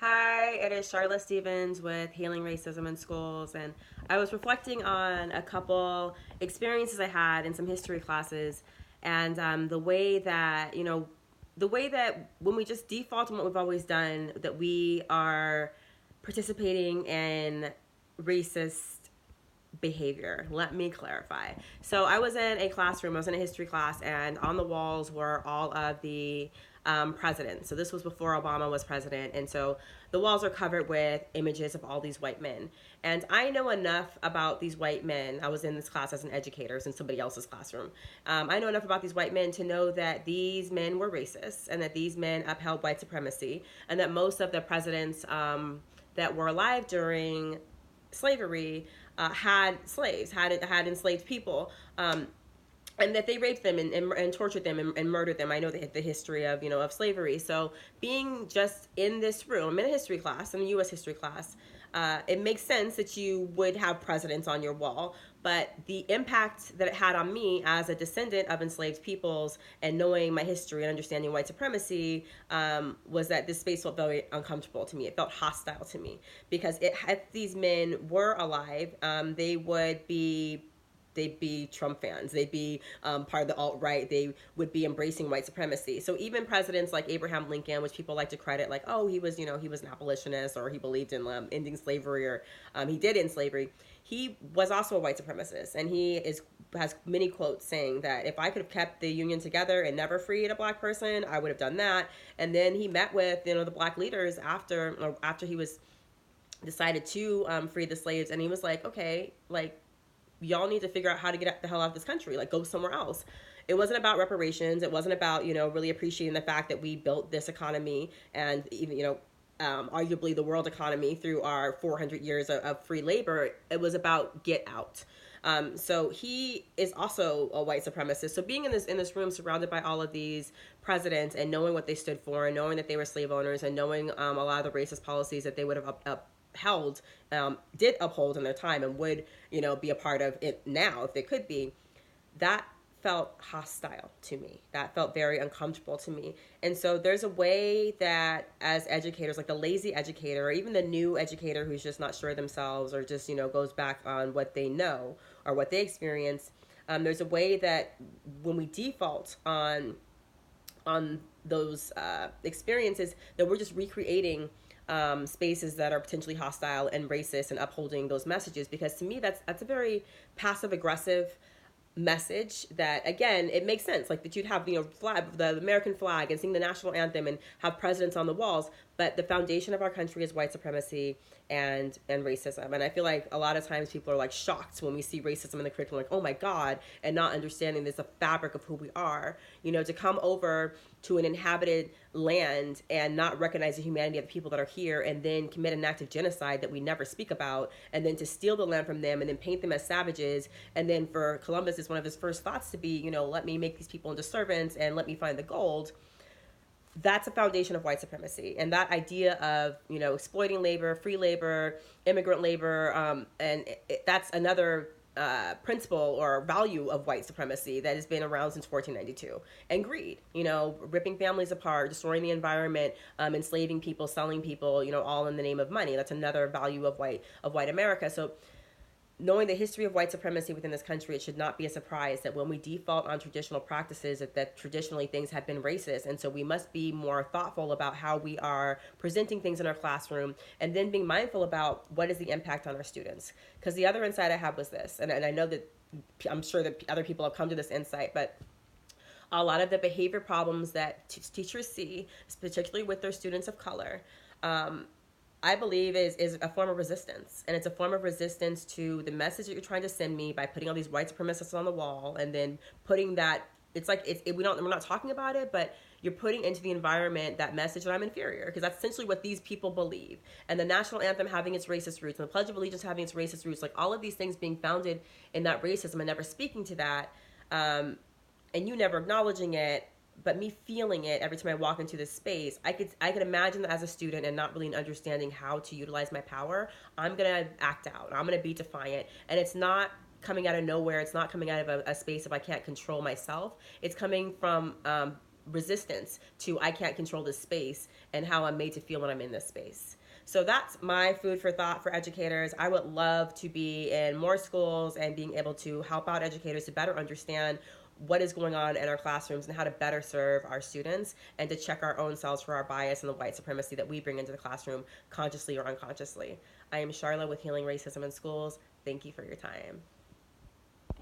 Hi, it is Charlotte Stevens with Healing Racism in Schools, and I was reflecting on a couple experiences I had in some history classes, and the way that when we just default on what we've always done, that we are participating in racist behavior. Let me clarify. So I was in a classroom, I was in a history class, and on the walls were all of the presidents. So this was before Obama was president. And so the walls are covered with images of all these white men. And I know enough about these white men. I was in this class as an educator, in somebody else's classroom. I know enough about these white men to know that these men were racist and that these men upheld white supremacy, and that most of the presidents that were alive during slavery had slaves, had enslaved people, and that they raped them and tortured them and murdered them. I know the history of of slavery. So being just in this room, I'm in a history class, in a U.S. history class. It makes sense that you would have presidents on your wall, but the impact that it had on me as a descendant of enslaved peoples and knowing my history and understanding white supremacy was that this space felt very uncomfortable to me. It felt hostile to me because if these men were alive, they'd be Trump fans. They'd be part of the alt right. They would be embracing white supremacy. So even presidents like Abraham Lincoln, which people like to credit, like, oh, he was, he was an abolitionist, or he believed in ending slavery, or he did end slavery. He was also a white supremacist, and has many quotes saying that if I could have kept the Union together and never freed a black person, I would have done that. And then he met with the black leaders after he was decided to free the slaves, and he was like, okay, like y'all need to figure out how to get the hell out of this country, like go somewhere else. It wasn't about reparations. It wasn't about really appreciating the fact that we built this economy, and even arguably the world economy, through our 400 years of free labor. It was about get out. So he is also a white supremacist. So being in this room surrounded by all of these presidents, and knowing what they stood for, and knowing that they were slave owners, and knowing a lot of the racist policies that they would have held, did uphold in their time, and would be a part of it now if they could be, that felt hostile to me. That felt very uncomfortable to me. And so there's a way that as educators, like the lazy educator, or even the new educator who's just not sure of themselves, or just goes back on what they know or what they experience, there's a way that when we default on those experiences, that we're just recreating spaces that are potentially hostile and racist, and upholding those messages. Because to me, that's a very passive aggressive message. That, again, it makes sense, like that you'd have the American flag and sing the national anthem and have presidents on the walls, but the foundation of our country is white supremacy and racism. And I feel like a lot of times people are like shocked when we see racism in the curriculum, like, oh my god, and not understanding there's a fabric of who we are. To come over to an inhabited land and not recognize the humanity of the people that are here, and then commit an act of genocide that we never speak about, and then to steal the land from them and then paint them as savages. And then for Columbus, it's one of his first thoughts to be, let me make these people into servants and let me find the gold. That's a foundation of white supremacy. And that idea of exploiting labor, free labor, immigrant labor, that's another principle or value of white supremacy that has been around since 1492. And greed, ripping families apart, destroying the environment, enslaving people, selling people, all in the name of money. That's another value of white America. So knowing the history of white supremacy within this country, it should not be a surprise that when we default on traditional practices, that traditionally things have been racist. And so we must be more thoughtful about how we are presenting things in our classroom, and then being mindful about what is the impact on our students. Because the other insight I had was this, and I know that I'm sure that other people have come to this insight, but a lot of the behavior problems that teachers see, particularly with their students of color, I believe is a form of resistance. And it's a form of resistance to the message that you're trying to send me by putting all these white supremacists on the wall, and then putting that, it's like, we're not talking about it, but you're putting into the environment that message that I'm inferior, because that's essentially what these people believe. And the national anthem having its racist roots, and the Pledge of Allegiance having its racist roots, like all of these things being founded in that racism, and never speaking to that, and you never acknowledging it, but me feeling it every time I walk into this space. I could imagine that as a student, and not really understanding how to utilize my power, I'm gonna act out. I'm gonna be defiant, and it's not coming out of nowhere. It's not coming out of a space of I can't control myself. It's coming from resistance to I can't control this space and how I'm made to feel when I'm in this space. So that's my food for thought for educators. I would love to be in more schools and being able to help out educators to better understand what is going on in our classrooms and how to better serve our students, and to check our own selves for our bias and the white supremacy that we bring into the classroom consciously or unconsciously. I am Charla with Healing Racism in Schools. Thank you for your time.